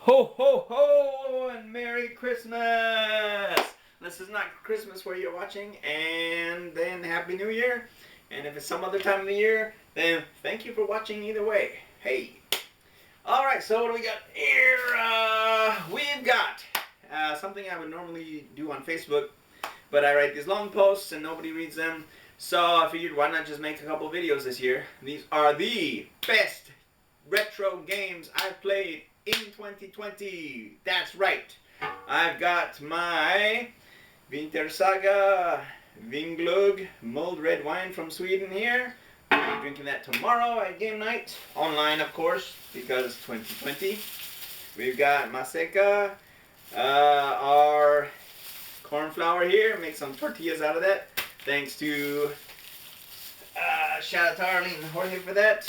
Ho, ho, ho, and Merry Christmas! This is not Christmas where you're watching, and then Happy New Year. And if it's some other time of the year, then thank you for watching either way. Hey! Alright, so what do we got here? We've got something I would normally do on Facebook, but I write these long posts and nobody reads them. So I figured, why not just make a couple videos this year? These are the best retro games I've played in 2020. That's right. I've got my Vintersaga Vinglögg mulled red wine from Sweden here. I'll be drinking that tomorrow at game night. Online, of course, because 2020. We've got Maseca, our corn flour here. Make some tortillas out of that. Thanks to shout out to Arlene and Jorge for that.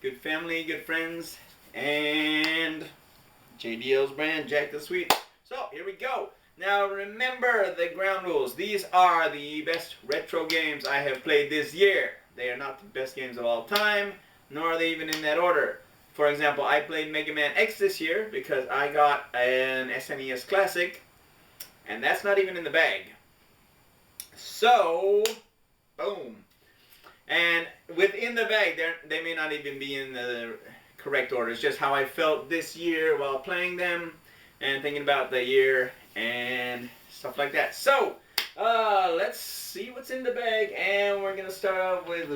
Good family, good friends, and JDL's brand, Jack the Sweet. So, here we go. Now, remember the ground rules. These are the best retro games I have played this year. They are not the best games of all time, nor are they even in that order. For example, I played Mega Man X this year because I got an SNES Classic, and that's not even in the bag. So, boom. And within the bag, they may not even be in the correct order. It's just how I felt this year while playing them and thinking about the year and stuff like that. So, let's see what's in the bag. And we're going to start off with,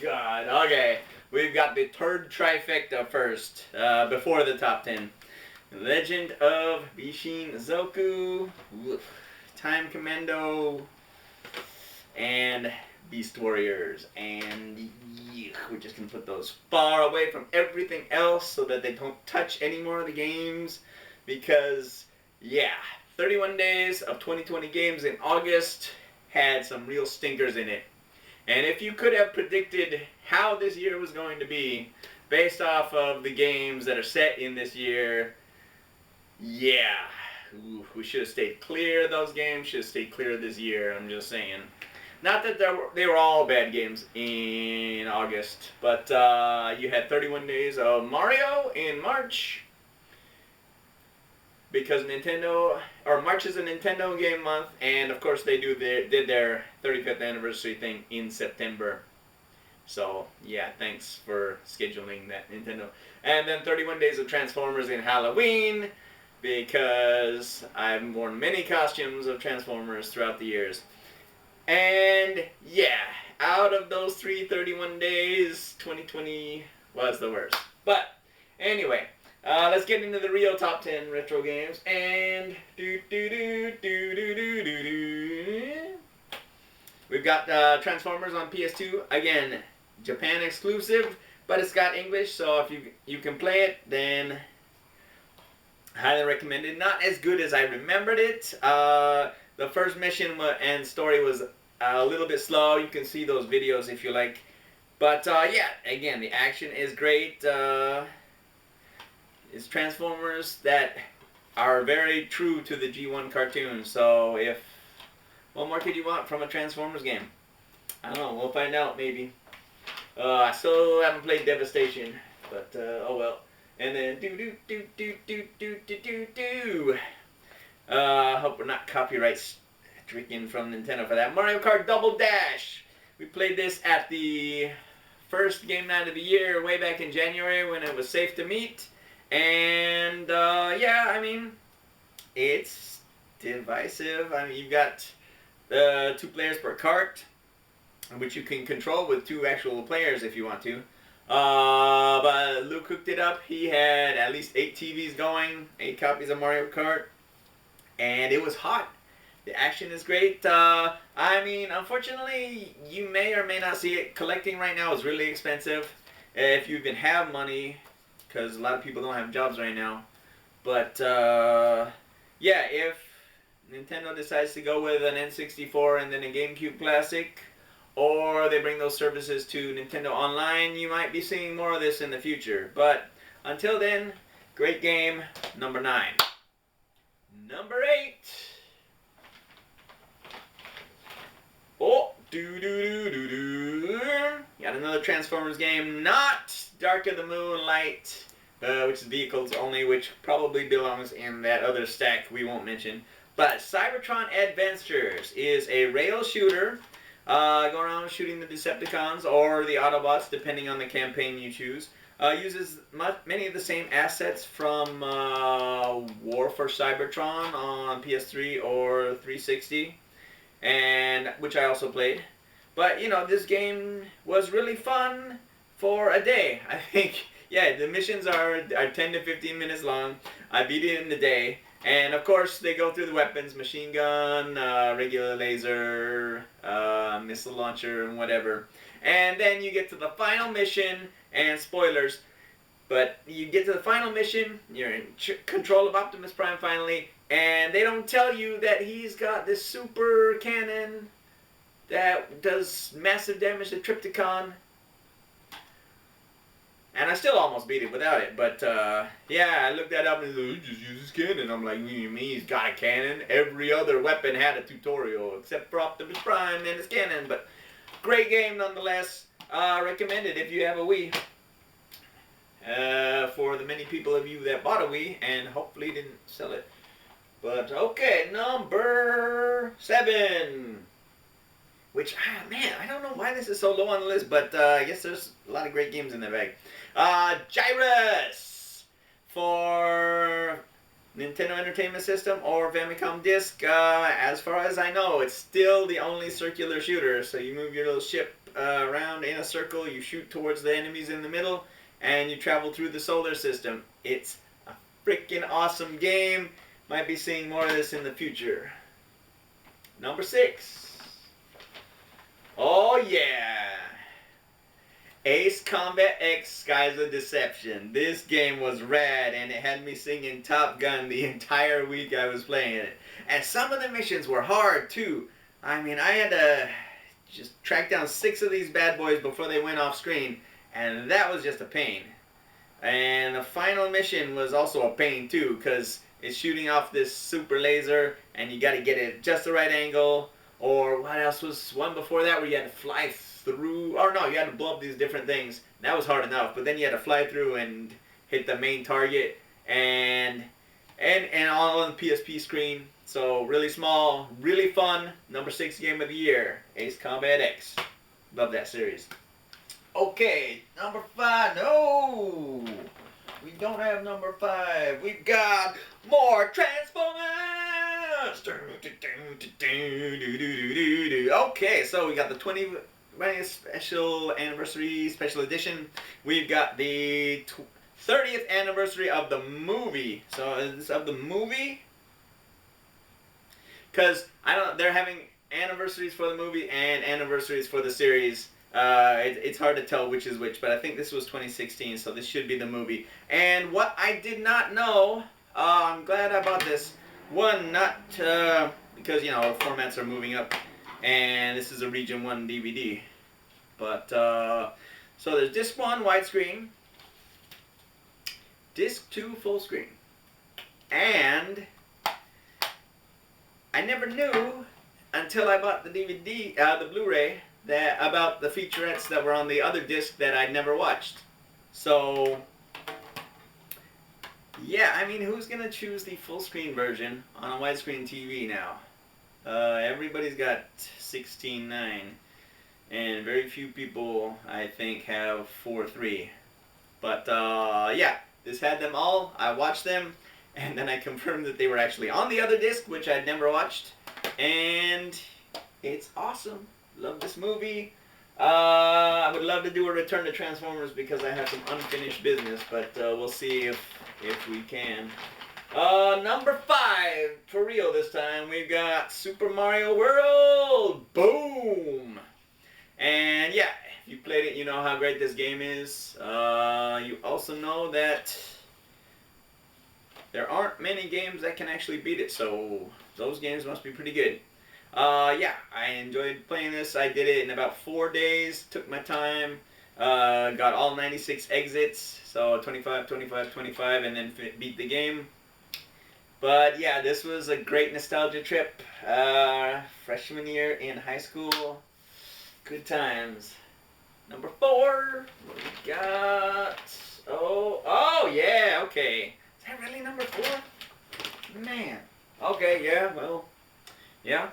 God, okay. We've got the third trifecta first, before the top 10. Legend of Bishin Zoku, Time Commando, and Beast Warriors. And we're just going to put those far away from everything else so that they don't touch any more of the games. Because, yeah, 31 days of 2020 games in August had some real stinkers in it. And if you could have predicted how this year was going to be based off of the games that are set in this year, yeah, we should have stayed clear of those games, should have stayed clear of this year, I'm just saying. Not that they were all bad games in August, but you had 31 days of Mario in March, because March is a Nintendo game month, and of course they did their 35th anniversary thing in September. So yeah, thanks for scheduling that, Nintendo. And then 31 days of Transformers in Halloween, because I've worn many costumes of Transformers throughout the years. And yeah, out of those 31 days, 2020 was the worst. But anyway, let's get into the real top 10 retro games. And we've got Transformers on PS2. Again, Japan exclusive, but it's got English, so if you can play it, then highly recommended. Not as good as I remembered it. The first mission and story was a little bit slow. You can see those videos if you like. But yeah, again, the action is great. It's Transformers that are very true to the G1 cartoon. So what more could you want from a Transformers game? I don't know. We'll find out maybe. I still haven't played Devastation, but oh well. And then hope we're not copyright stricken from Nintendo for that. Mario Kart Double Dash. We played this at the first game night of the year, way back in January when it was safe to meet. And yeah, I mean, it's divisive. I mean, you've got 2 players per cart, which you can control with 2 actual players if you want to. But Luke hooked it up. He had at least 8 TVs going, 8 copies of Mario Kart, and it was hot. The action is great. I mean, unfortunately, you may or may not see it. Collecting right now is really expensive if you even have money, because a lot of people don't have jobs right now. But yeah, if Nintendo decides to go with an N64 and then a GameCube Classic, or they bring those services to Nintendo Online, you might be seeing more of this in the future. But until then, great game. Number 9. Number 8. Oh, got another Transformers game, not Dark of the Moonlight, which is vehicles only, which probably belongs in that other stack we won't mention. But Cybertron Adventures is a rail shooter, going around shooting the Decepticons or the Autobots, depending on the campaign you choose. Uses many of the same assets from War for Cybertron on PS3 or 360, and which I also played. But you know, this game was really fun for a day. I think, yeah, the missions are 10 to 15 minutes long. I beat it in the day. And of course, they go through the weapons: machine gun, regular laser, missile launcher, and whatever. And then you get to the final mission, and spoilers, but you get to the final mission, you're in control of Optimus Prime finally, and they don't tell you that he's got this super cannon that does massive damage to Trypticon. And I still almost beat it without it, but yeah, I looked that up and he's like, just use his cannon. I'm like, what do you mean he's got a cannon? Every other weapon had a tutorial except for Optimus Prime and his cannon, but great game nonetheless. Recommended if you have a Wii. For the many people of you that bought a Wii and hopefully didn't sell it. But okay, number 7. Which, man, I don't know why this is so low on the list, but I guess there's a lot of great games in the bag. Gyrus for Nintendo Entertainment System or Famicom Disk. As far as I know, it's still the only circular shooter. So you move your little ship around in a circle, you shoot towards the enemies in the middle, and you travel through the solar system. It's a freaking awesome game. Might be seeing more of this in the future. Number 6. Oh yeah! Ace Combat X Skies of Deception. This game was rad and it had me singing Top Gun the entire week I was playing it. And some of the missions were hard too. I mean, I had to just track down 6 of these bad boys before they went off screen, and that was just a pain. And the final mission was also a pain too, because it's shooting off this super laser and you gotta get it just the right angle. Or what else was one before that where you had to fly through, or no, you had to blow up these different things. That was hard enough, but then you had to fly through and hit the main target and all on the PSP screen. So really small, really fun. Number 6 game of the year, Ace Combat X. Love that series. Okay, number 5. No, we don't have number 5. We've got more Transformers. Okay, so we got the 20th special anniversary special edition. We've got the 30th anniversary of the movie. So is this of the movie? Because they're having anniversaries for the movie and anniversaries for the series. It's hard to tell which is which, but I think this was 2016, so this should be the movie. And what I did not know, I'm glad I bought this. One, not because, you know, formats are moving up, and this is a Region 1 DVD. But, so there's Disc 1 widescreen, Disc 2 full screen, and I never knew until I bought the DVD, the Blu-ray, that about the featurettes that were on the other disc that I'd never watched. So, yeah, I mean, who's going to choose the full screen version on a widescreen TV now? Everybody's got 16:9, and very few people, I think, have 4:3. But, yeah, this had them all. I watched them, and then I confirmed that they were actually on the other disc, which I'd never watched. And it's awesome. Love this movie. I would love to do a Return to Transformers because I have some unfinished business, but we'll see if we can. Number 5, for real this time, we've got Super Mario World. Boom! And yeah, if you played it, you know how great this game is. You also know that there aren't many games that can actually beat it, so those games must be pretty good. Yeah, I enjoyed playing this. I did it in about 4 days, took my time, got all 96 exits, so 25, 25, 25, and then beat the game. But yeah, this was a great nostalgia trip. Freshman year in high school, good times. Number 4, what we got? Oh yeah! Okay. Is that really number 4? Man. Okay, yeah, well, yeah.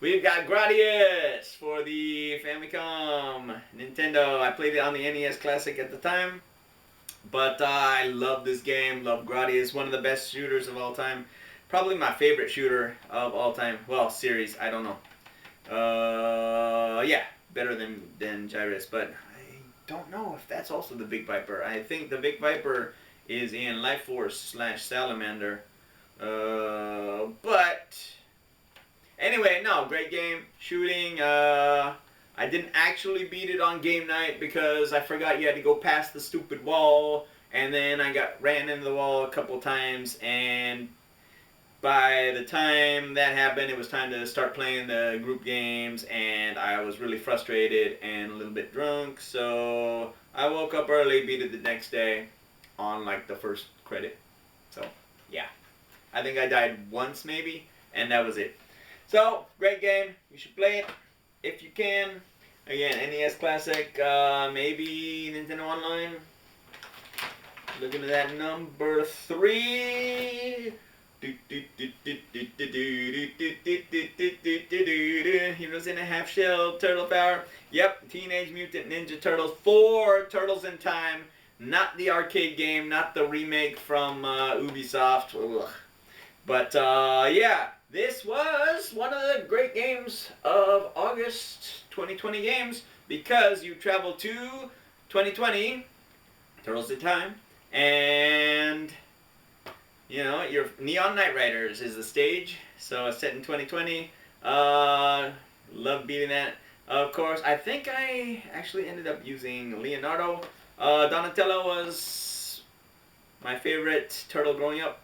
We've got Gradius for the Famicom, Nintendo. I played it on the NES Classic at the time. But I love this game, love Gradius, one of the best shooters of all time. Probably my favorite shooter of all time. Well, series, I don't know. Yeah, better than Gyrus, but I don't know if that's also the Big Viper. I think the Big Viper is in Life Force / Salamander. But anyway, no, great game, shooting. I didn't actually beat it on game night because I forgot you had to go past the stupid wall, and then I ran into the wall a couple times, and by the time that happened, it was time to start playing the group games, and I was really frustrated and a little bit drunk, so I woke up early, beat it the next day on like the first credit. So, yeah. I think I died once maybe, and that was it. So, great game. You should play it if you can. Again, NES Classic, maybe Nintendo Online. Looking at that number 3. Heroes in a Half Shell, Turtle Power. Yep, Teenage Mutant Ninja Turtles 4, Turtles in Time. Not the arcade game, not the remake from Ubisoft. Ugh. But yeah, this was one of the great games of August 2020 games because you travel to 2020, Turtles in Time, and you know, your Neon Knight Riders is the stage, so it's set in 2020. Love beating that. Of course, I think I actually ended up using Leonardo. Donatello was my favorite turtle growing up.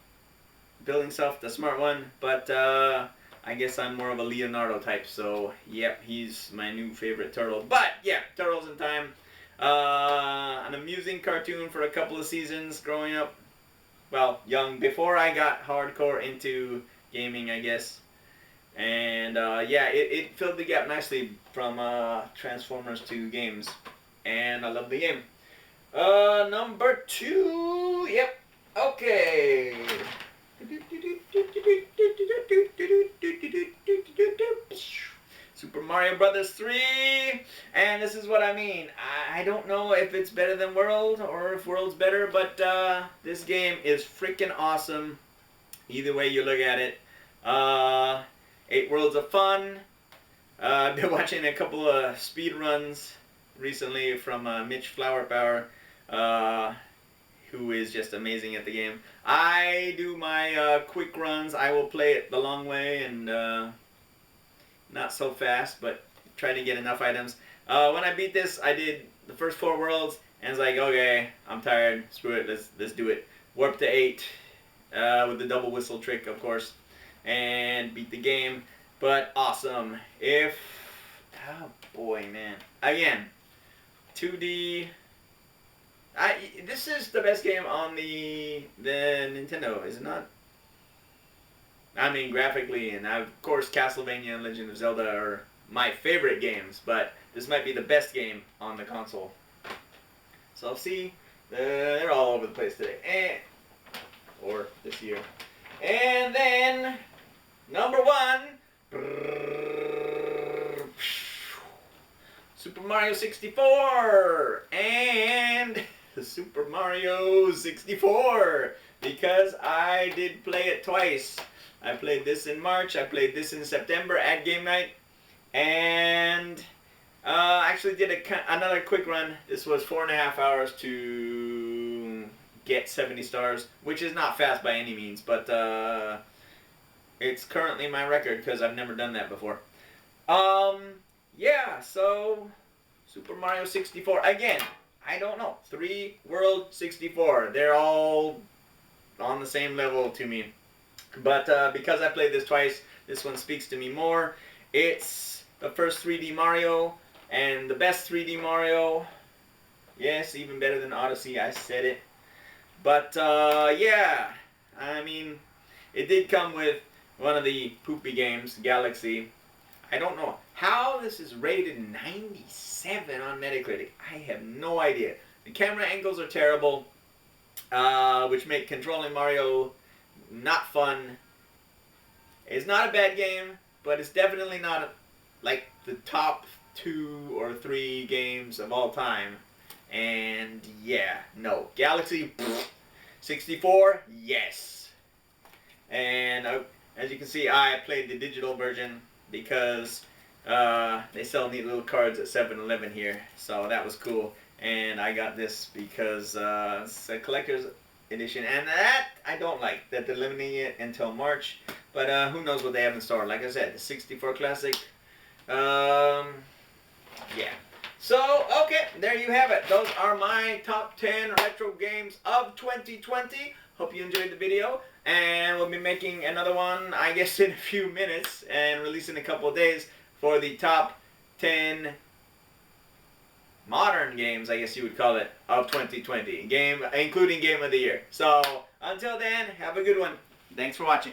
Building Self, the smart one, but I guess I'm more of a Leonardo type, so yep, he's my new favorite turtle. But yeah, Turtles in Time. An amusing cartoon for a couple of seasons growing up. Well, young, before I got hardcore into gaming, I guess. And yeah, it filled the gap nicely from Transformers to games. And I love the game. Number 2, yep, okay. Super Mario Brothers 3, and this is what I mean. I don't know if it's better than World or if World's better, but this game is freaking awesome. Either way you look at it. 8 Worlds of Fun. I've been watching a couple of speed runs recently from Mitch Flower Power, who is just amazing at the game. I do my quick runs. I will play it the long way and not so fast, but try to get enough items. When I beat this, I did the first 4 worlds, and it's like, okay, I'm tired. Screw it. Let's do it. Warp to 8 with the double whistle trick, of course, and beat the game. But awesome. Oh boy, man. Again, 2D. This is the best game on the Nintendo, is it not? I mean, graphically, and of course Castlevania and Legend of Zelda are my favorite games, but this might be the best game on the console. So see, they're all over the place today, or this year. And then, number 1, Super Mario 64, and Super Mario 64, because I did play it twice. I played this in March, I played this in September at game night, and actually did another quick run. This was 4.5 hours to get 70 stars, which is not fast by any means, but it's currently my record because I've never done that before. Yeah, so Super Mario 64, again, I don't know, 3 World 64, they're all on the same level to me. But because I played this twice, this one speaks to me more. It's the first 3D Mario, and the best 3D Mario. Yes, even better than Odyssey, I said it. But yeah, I mean, it did come with one of the poopy games, Galaxy. I don't know how this is rated 97 on Metacritic. I have no idea. The camera angles are terrible. which make controlling Mario not fun. It's not a bad game, but it's definitely not like the top 2 or 3 games of all time. And yeah, no. Galaxy 64, yes. And as you can see, I played the digital version because they sell neat little cards at 7-Eleven here, so that was cool. And I got this because it's a collector's edition, and that I don't like, that they're limiting it until March. But who knows what they have in store. Like I said, the 64 Classic. Yeah. So, okay, there you have it. Those are my top 10 retro games of 2020. Hope you enjoyed the video. And we'll be making another one, I guess, in a few minutes and release in a couple of days for the top 10 modern games, I guess you would call it, of 2020. Including Game of the Year. So, until then, have a good one. Thanks for watching.